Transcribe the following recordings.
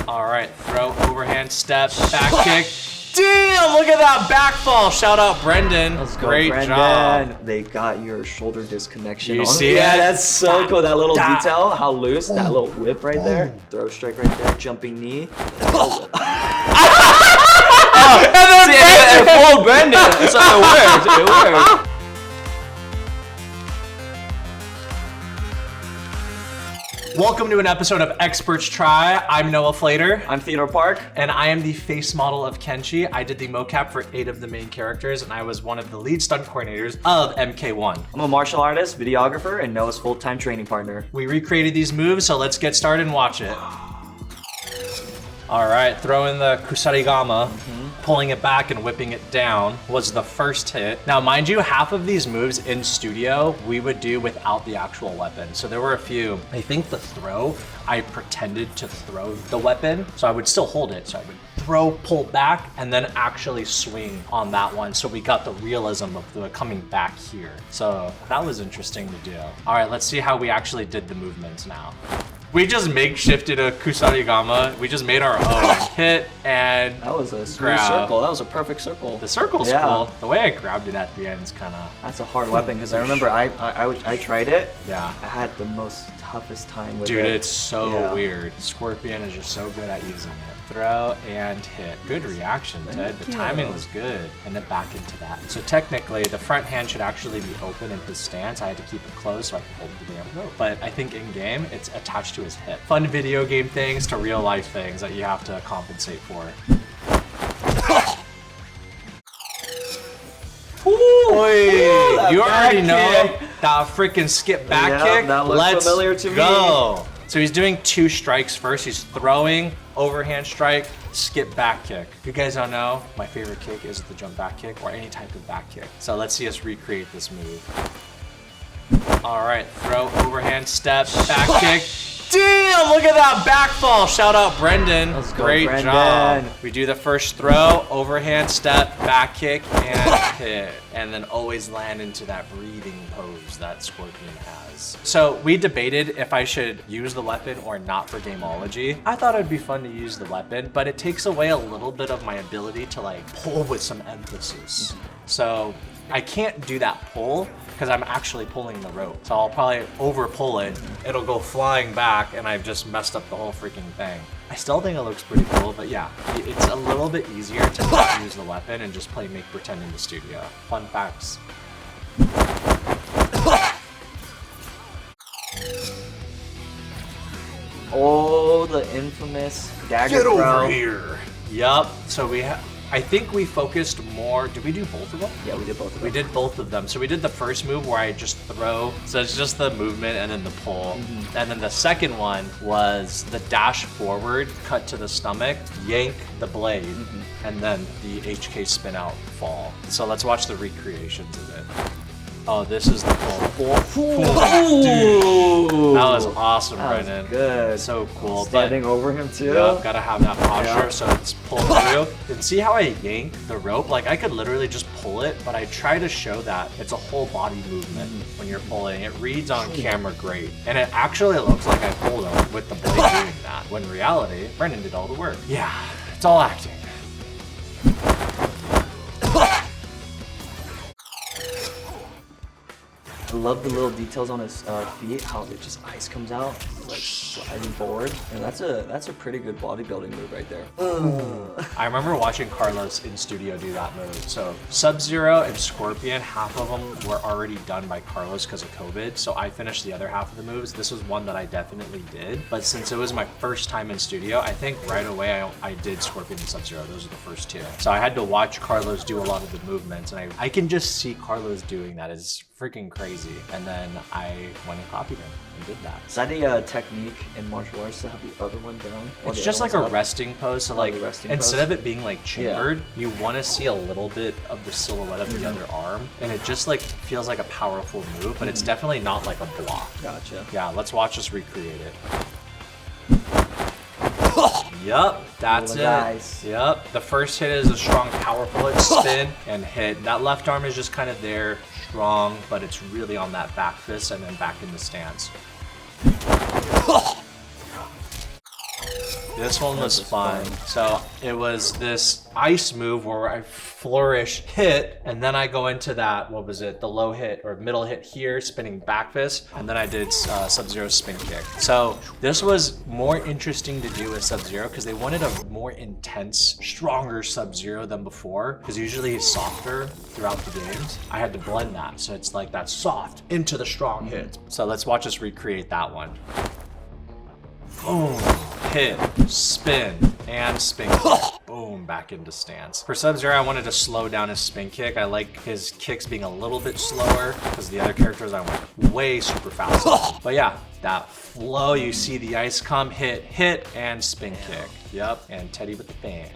All right, throw, overhand step, back kick. Damn, look at that back fall. Shout out Brendan. Let's go, Great Brendan. job. They got your shoulder disconnection You on. see Yeah, it? that's so cool. That little Da. detail, how loose, that little whip right there. Throw strike right there, jumping knee. And then It fooled Brendan. So it worked. It worked. Welcome to an episode of Experts Try. I'm Noah Flater. I'm Theodore Park. And I am the face model of Kenshi. I did the mocap for 8 of the main characters, and I was one of the lead stunt coordinators of MK1. I'm a martial artist, videographer, and Noah's full-time training partner. We recreated these moves, so let's get started and watch it. All right, throw in the kusarigama. Pulling it back and whipping it down was the first hit. Now, mind you, half of these moves in studio, we would do without the actual weapon. So there were a few. I think the throw, I pretended to throw the weapon. So I would still hold it. So I would throw, pull back, and then actually swing on that one. So we got the realism of the coming back here. So that was interesting to do. All right, let's see how we actually did the movements now. We just makeshifted a kusarigama. We just made our own hit and That was a smooth grab. circle. That was a perfect circle. The circle's cool. The way I grabbed it at the end is kind of... That's a hard weapon because I remember I tried it. Yeah. I had the most toughest time with it. Dude, it's so Yeah. weird. Scorpion is just so good at using it. Throw and hit. Good reaction, Ted. The timing was good. And then back into that. So technically, the front hand should actually be open in his stance. I had to keep it closed so I could hold the damn rope. But I think in game, it's attached to his hip. Fun video game things to real life things that you have to compensate for. Ooh, you already know that freaking skip back kick. That looks Let's familiar to go. So he's doing 2 strikes first. He's throwing, overhand strike, skip back kick. If you guys don't know, my favorite kick is the jump back kick or any type of back kick. So let's see us recreate this move. All right, throw, overhand step, back kick. Damn, look at that back fall. Shout out Brendan. Let's go, Great Brendan. job. We do the first throw, overhand step, back kick, and hit. And then always land into that breathing pose that Scorpion has. So we debated if I should use the weapon or not for Gamology. I thought it'd be fun to use the weapon, but it takes away a little bit of my ability to like pull with some emphasis. So I can't do that pull because I'm actually pulling the rope. So I'll probably over pull it. It'll go flying back and I've just messed up the whole freaking thing. I still think it looks pretty cool, but yeah, it's a little bit easier to not use the weapon and just play make pretend in the studio. Fun facts. Oh, the infamous dagger Get throw. over here. Yup. So I think we focused more. Did we do both of them? Yeah, we did both of them. We did both of them. So we did the first move where I just throw. So it's just the movement and then the pull. And then the second one was the dash forward, cut to the stomach, yank the blade, and then the HK spin out fall. So let's watch the recreations of it. Oh, this is the pull. Dude, that was awesome, Brendan. Was good. So cool. Standing over him too. Yep, gotta have that posture, Yeah. so it's pull through. And see how I yank the rope? Like, I could literally just pull it, but I try to show that it's a whole body movement when you're pulling. It reads on camera great. And it actually looks like I pulled him with the blade doing that. When in reality, Brendan did all the work. Yeah, it's all acting. I love the little details on his feet, how it just ice comes out, like sliding forward. And that's a pretty good bodybuilding move right there. I remember watching Carlos in studio do that move. So Subzero and Scorpion, half of them were already done by Carlos because of COVID. So I finished the other half of the moves. This was one that I definitely did. But since it was my first time in studio, I think right away I did Scorpion and Subzero. Those are the first 2. So I had to watch Carlos do a lot of the movements. And I can just see Carlos doing that. It's freaking crazy. And then I went and copied him and did that. Is that a technique in martial arts to have the other one down? It's just like a resting pose. So like instead of it being like chambered, you want to see a little bit of the silhouette of the other arm, and it just like feels like a powerful move, but it's definitely not like a block. Gotcha. Yeah, let's watch us recreate it. Yup, that's it. Nice. Yup, the first hit is a strong, powerful spin and hit. That left arm is just kind of there, strong, but it's really on that back fist and then back in the stance. This one was fun. So it was this ice move where I flourish, hit, and then I go into that, what was it? The low hit or middle hit here, spinning back fist, and then I did Subzero spin kick. So this was more interesting to do with Subzero because they wanted a more intense, stronger Subzero than before, because usually he's softer throughout the games. I had to blend that, so it's like that soft into the strong hit. So let's watch us recreate that one. Boom, hit, spin, and spin kick. Boom, back into stance. For Subzero, I wanted to slow down his spin kick. I like his kicks being a little bit slower because the other characters I went way super fast. But yeah, that flow, you see the ice come, hit, and spin kick. Yep, and Teddy with the fan.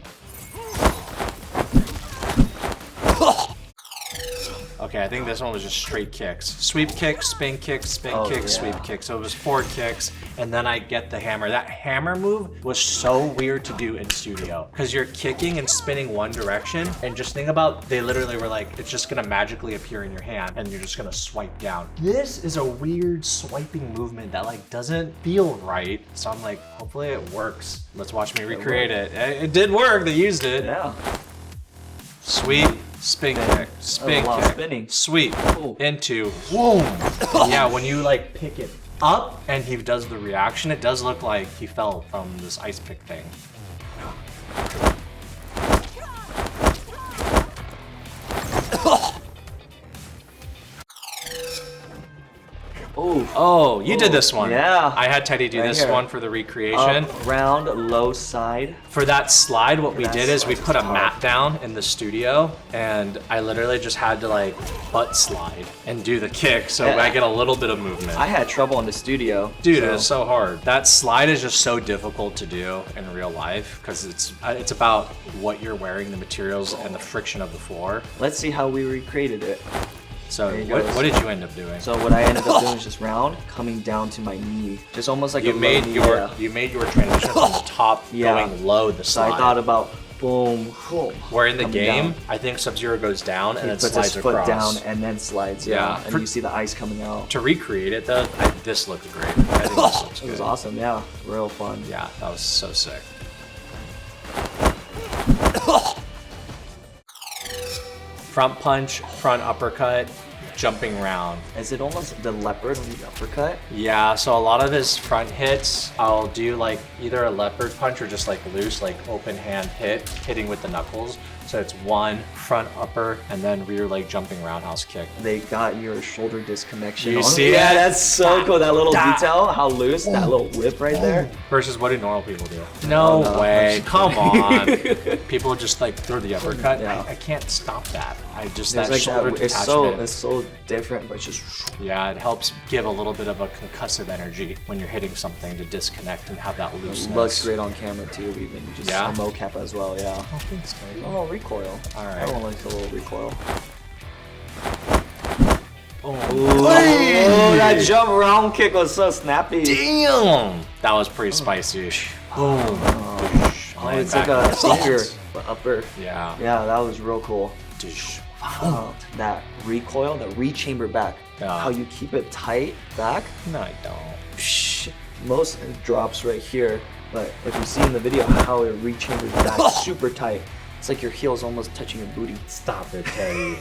Okay, I think this one was just straight kicks. Sweep kick, spin kick, spin kick, sweep kick. So it was 4 kicks, and then I get the hammer. That hammer move was so weird to do in studio because you're kicking and spinning one direction, and just think about, they literally were like, it's just gonna magically appear in your hand, and you're just gonna swipe down. This is a weird swiping movement that like doesn't feel right. So I'm like, hopefully it works. Let's watch me recreate it. It did work, they used it. Yeah. Sweep. Spin kick, spin kick, spinning. Sweep, into, boom. Yeah, when you like pick it up and he does the reaction, it does look like he fell from this ice pick thing. Oh, you did this one. Yeah. I had Teddy do this one for the recreation. Up, round, low side. For that slide, what we did is we put a mat down in the studio, and I literally just had to like butt slide and do the kick, so I get a little bit of movement. I had trouble in the studio. Dude, it was so hard. That slide is just so difficult to do in real life because it's about what you're wearing, the materials, and the friction of the floor. Let's see how we recreated it. So what did you end up doing? So what I ended up doing is just round, coming down to my knee, just almost like you made your transition from the top going low the slide. So I thought about boom, boom. Where in the game, I think Subzero goes down and then slides across. He puts his foot down and then slides. Yeah. And you see the ice coming out. To recreate it though, this looked great. I think this looks good. It was awesome. Yeah, real fun. Yeah, that was so sick. Front punch, front uppercut, jumping round. Is it almost the leopard on the uppercut? Yeah, so a lot of his front hits, I'll do like either a leopard punch or just like loose, like open hand hitting with the knuckles. So it's one front upper and then rear leg jumping roundhouse kick. They got your shoulder disconnection. You see Yeah, it? that's so cool. That little detail, how loose, that little whip right there. Versus what do normal people do? No way, come on. People just like throw the uppercut. Yeah. I can't stop that. There's that like shoulder that, detachment. it's so different, but just. Yeah, it helps give a little bit of a concussive energy when you're hitting something to disconnect and have that looseness. It looks great on camera too, even just on mocap as well, yeah. Oh, thanks, Teddy. Oh, recoil. All right. Everyone likes a little recoil. Oh, that jump round kick was so snappy. Damn! That was pretty spicy. Boom. It's like a finger, but upper. Yeah. Yeah, that was real cool. That recoil, the re-chamber back, how you keep it tight back. No, I don't. Most drops right here, but if you see in the video how it re-chambers back super tight, it's like your heel's almost touching your booty. Stop it, Teddy.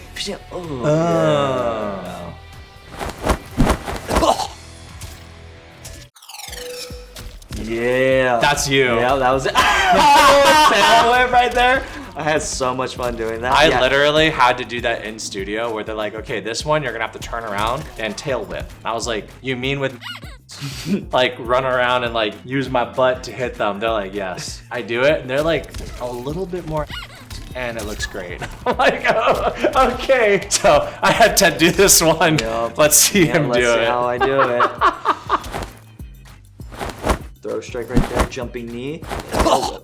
Yeah. That's you. Yeah, that was it. Tail whip right there. I had so much fun doing that. I literally had to do that in studio where they're like, okay, this one you're gonna have to turn around and tail whip. I was like, you mean with like run around and like use my butt to hit them? They're like, yes. I do it, and they're like a little bit more, and it looks great. I'm like, oh, okay. So I had to do this one. Yep. Let's see him do it. Let's see how I do it. Throw strike right there, jumping knee. Full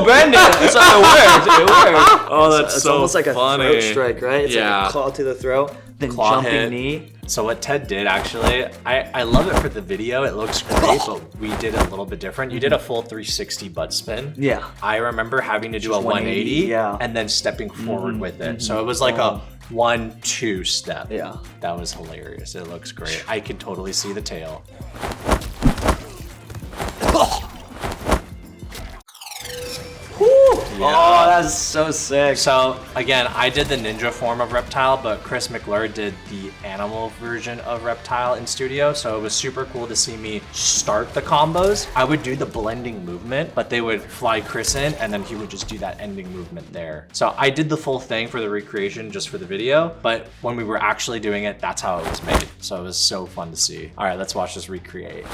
bending. It's like it worked. Oh, that's it's so almost like a funny. throat strike, right? It's like a claw to the throat, then claw jumping hit. knee. So what Ted did actually, I love it for the video. It looks great, but we did it a little bit different. You did a full 360 butt spin. Yeah. I remember having to do a 180 and then stepping forward with it. So it was like a 1-2 step. Yeah. That was hilarious. It looks great. I could totally see the tail. Oh, that's so sick. So again, I did the ninja form of Reptile, but Chris McClure did the animal version of Reptile in studio. So it was super cool to see me start the combos. I would do the blending movement, but they would fly Chris in and then he would just do that ending movement there. So I did the full thing for the recreation just for the video, but when we were actually doing it, that's how it was made. So it was so fun to see. All right, let's watch this recreate.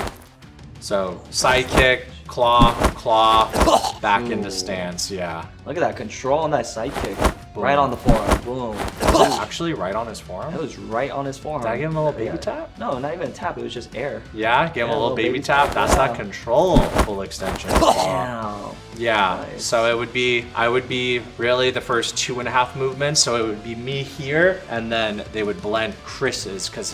So side kick, claw, back into stance, yeah. Look at that control on that side kick. Right on the forearm, boom. Actually right on his forearm? It was right on his forearm. Did I give him a little baby tap? No, not even a tap, it was just air. Yeah, give him a little baby tap. That's that control full extension. Damn. Yeah, Nice. so I would be really the first 2.5 movements. So it would be me here, and then they would blend Chris's, because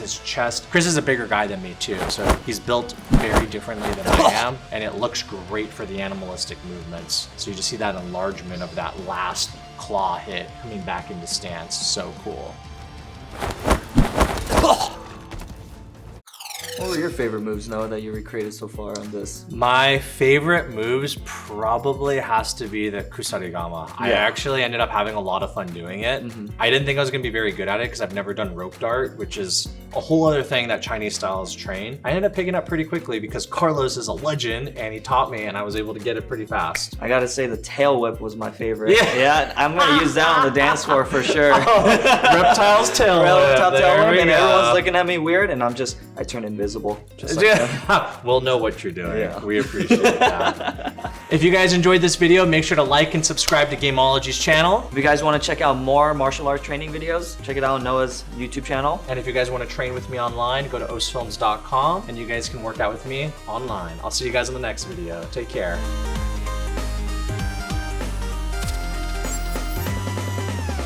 Chris is a bigger guy than me too. So he's built very differently than I am, and it looks great for the animalistic movements. So you just see that enlargement of that last claw hit coming back into stance. So cool. What were your favorite moves, Noah, that you recreated so far on this? My favorite moves probably has to be the Kusarigama. I actually ended up having a lot of fun doing it. I didn't think I was going to be very good at it because I've never done rope dart, which is a whole other thing that Chinese styles train. I ended up picking up pretty quickly because Carlos is a legend and he taught me and I was able to get it pretty fast. I gotta say the tail whip was my favorite. Yeah, I'm gonna use that on the dance floor for sure. Reptile's tail whip. Reptile tail There whip, we and go. everyone's looking at me weird, and I turn invisible. Just like that. We'll know what you're doing. Yeah. We appreciate that. If you guys enjoyed this video, make sure to like and subscribe to Gamology's channel. If you guys want to check out more martial arts training videos, check it out on Noah's YouTube channel. And if you guys want to train with me online, go to osfilms.com and you guys can work out with me online. I'll see you guys in the next video. Take care.